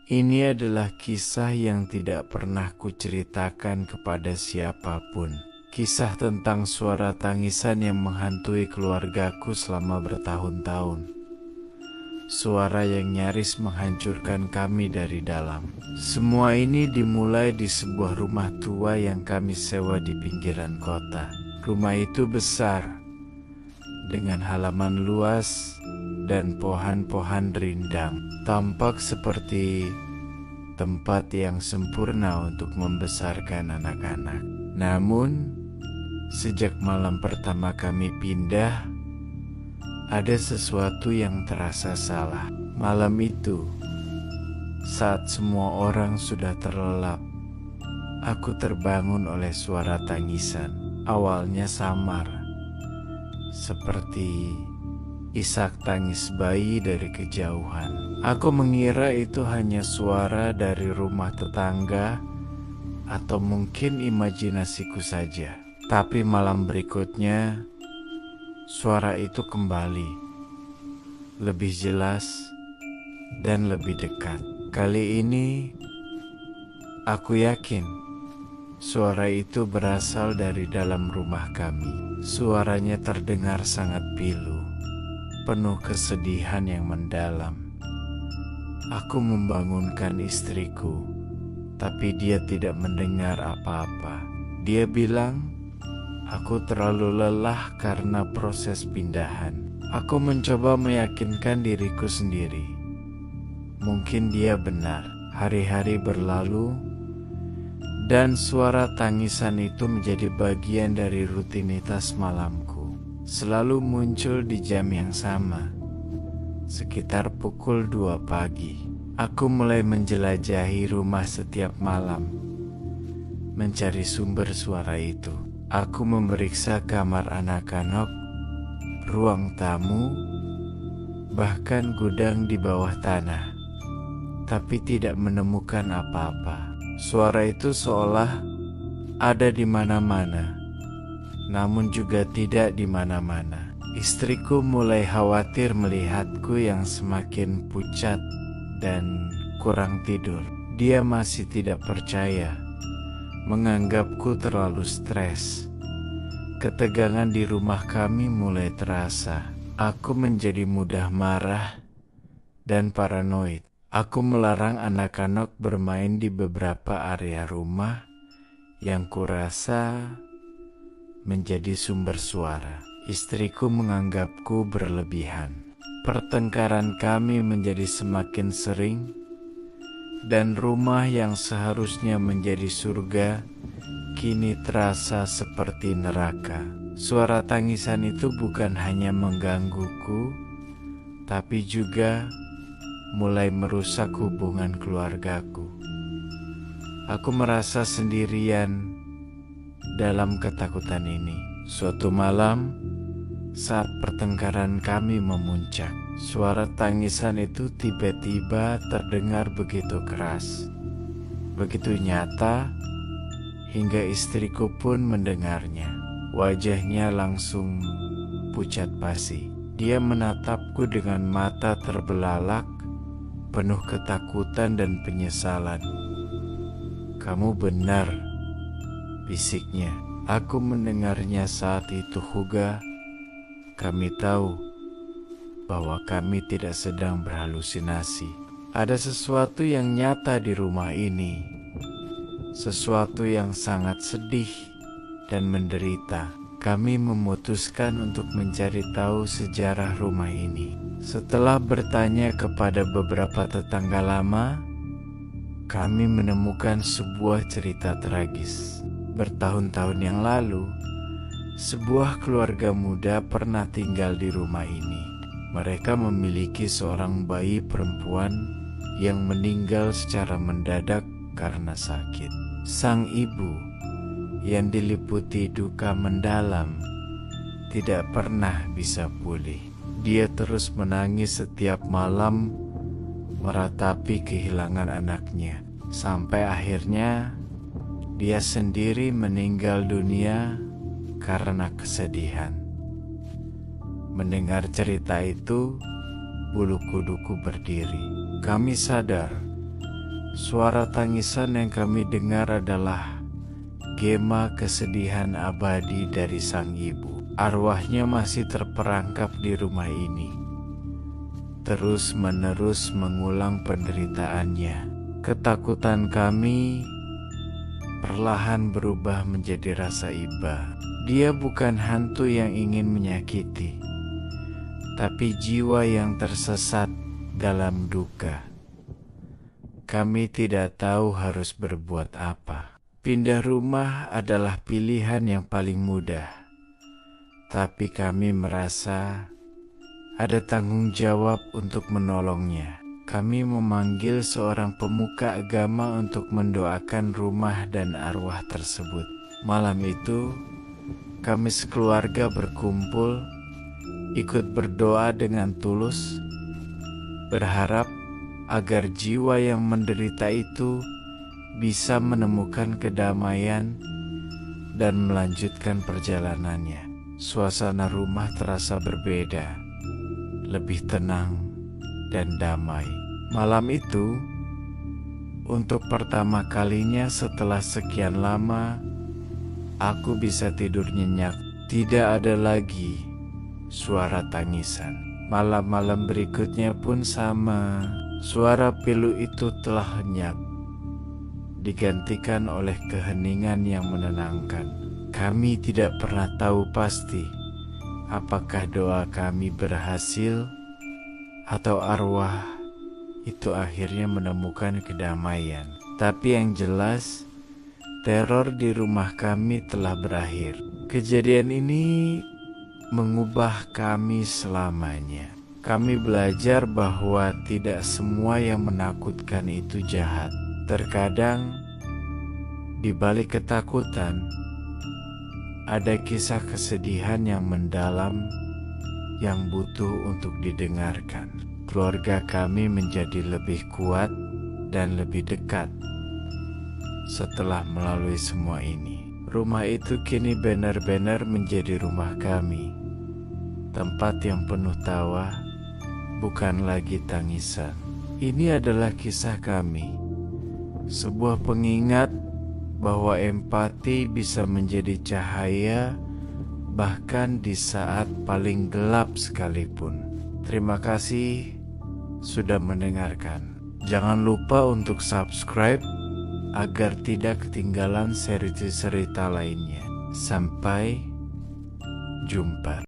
Ini adalah kisah yang tidak pernah kuceritakan kepada siapapun. Kisah tentang suara tangisan yang menghantui keluargaku selama bertahun-tahun. Suara yang nyaris menghancurkan kami dari dalam. Semua ini dimulai di sebuah rumah tua yang kami sewa di pinggiran kota. Rumah itu besar, dengan halaman luas dan pohon-pohon rindang. Tampak seperti tempat yang sempurna untuk membesarkan anak-anak. Namun, sejak malam pertama kami pindah, ada sesuatu yang terasa salah. Malam itu, saat semua orang sudah terlelap, aku terbangun oleh suara tangisan. Awalnya samar, seperti isak tangis bayi dari kejauhan. Aku mengira itu hanya suara dari rumah tetangga atau mungkin imajinasiku saja. Tapi malam berikutnya, suara itu kembali, lebih jelas dan lebih dekat. Kali ini, aku yakin suara itu berasal dari dalam rumah kami. Suaranya terdengar sangat pilu, penuh kesedihan yang mendalam. Aku membangunkan istriku, tapi dia tidak mendengar apa-apa. Dia bilang, aku terlalu lelah karena proses pindahan. Aku mencoba meyakinkan diriku sendiri. Mungkin dia benar. Hari-hari berlalu, dan suara tangisan itu menjadi bagian dari rutinitas malamku. Selalu muncul di jam yang sama, sekitar pukul 2 pagi. Aku mulai menjelajahi rumah setiap malam, mencari sumber suara itu. Aku memeriksa kamar anak-anak, ruang tamu, bahkan gudang di bawah tanah, tapi tidak menemukan apa-apa. Suara itu seolah ada di mana-mana, namun juga tidak di mana-mana. Istriku mulai khawatir melihatku yang semakin pucat dan kurang tidur. Dia masih tidak percaya, menganggapku terlalu stres. Ketegangan di rumah kami mulai terasa. Aku menjadi mudah marah dan paranoid. Aku melarang anak-anak bermain di beberapa area rumah yang kurasa menjadi sumber suara. Istriku menganggapku berlebihan. Pertengkaran kami menjadi semakin sering, dan rumah yang seharusnya menjadi surga kini terasa seperti neraka. Suara tangisan itu bukan hanya menggangguku, tapi juga mulai merusak hubungan keluargaku. Aku merasa sendirian dalam ketakutan ini. Suatu malam, saat pertengkaran kami memuncak, suara tangisan itu tiba-tiba terdengar begitu keras, begitu nyata, hingga istriku pun mendengarnya. Wajahnya langsung pucat pasi. Dia menatapku dengan mata terbelalak, penuh ketakutan dan penyesalan. "Kamu benar," bisiknya. Aku mendengarnya saat itu. Huga, kami tahu bahwa kami tidak sedang berhalusinasi. Ada sesuatu yang nyata di rumah ini, sesuatu yang sangat sedih dan menderita. Kami memutuskan untuk mencari tahu sejarah rumah ini. Setelah bertanya kepada beberapa tetangga lama, kami menemukan sebuah cerita tragis. Bertahun-tahun yang lalu, sebuah keluarga muda pernah tinggal di rumah ini. Mereka memiliki seorang bayi perempuan yang meninggal secara mendadak karena sakit. Sang ibu, yang diliputi duka mendalam, tidak pernah bisa pulih. Dia terus menangis setiap malam, meratapi kehilangan anaknya, sampai akhirnya dia sendiri meninggal dunia karena kesedihan. Mendengar cerita itu, bulu kuduku berdiri. Kami sadar Suara tangisan yang kami dengar adalah gema kesedihan abadi dari sang ibu. Arwahnya masih terperangkap di rumah ini, terus-menerus mengulang penderitaannya. Ketakutan kami perlahan berubah menjadi rasa iba. Dia bukan hantu yang ingin menyakiti, tapi jiwa yang tersesat dalam duka. Kami tidak tahu harus berbuat apa. Pindah rumah adalah pilihan yang paling mudah, tapi kami merasa ada tanggung jawab untuk menolongnya. Kami memanggil seorang pemuka agama untuk mendoakan rumah dan arwah tersebut. Malam itu, kami sekeluarga berkumpul, ikut berdoa dengan tulus, berharap agar jiwa yang menderita itu bisa menemukan kedamaian dan melanjutkan perjalanannya. Suasana rumah terasa berbeda, lebih tenang dan damai. Malam itu, untuk pertama kalinya setelah sekian lama, aku bisa tidur nyenyak. Tidak ada lagi suara tangisan. Malam-malam berikutnya pun sama. Suara pilu itu telah lenyap, digantikan oleh keheningan yang menenangkan. Kami tidak pernah tahu pasti apakah doa kami berhasil atau arwah itu akhirnya menemukan kedamaian. Tapi yang jelas, teror di rumah kami telah berakhir. Kejadian ini mengubah kami selamanya. Kami belajar bahwa tidak semua yang menakutkan itu jahat. Terkadang, di balik ketakutan, ada kisah kesedihan yang mendalam yang butuh untuk didengarkan. Keluarga kami menjadi lebih kuat dan lebih dekat setelah melalui semua ini. Rumah itu kini benar-benar menjadi rumah kami, tempat yang penuh tawa, bukan lagi tangisan. Ini adalah kisah kami, sebuah pengingat bahwa empati bisa menjadi cahaya bahkan di saat paling gelap sekalipun. Terima kasih sudah mendengarkan. Jangan lupa untuk subscribe agar tidak ketinggalan seri cerita lainnya. Sampai jumpa.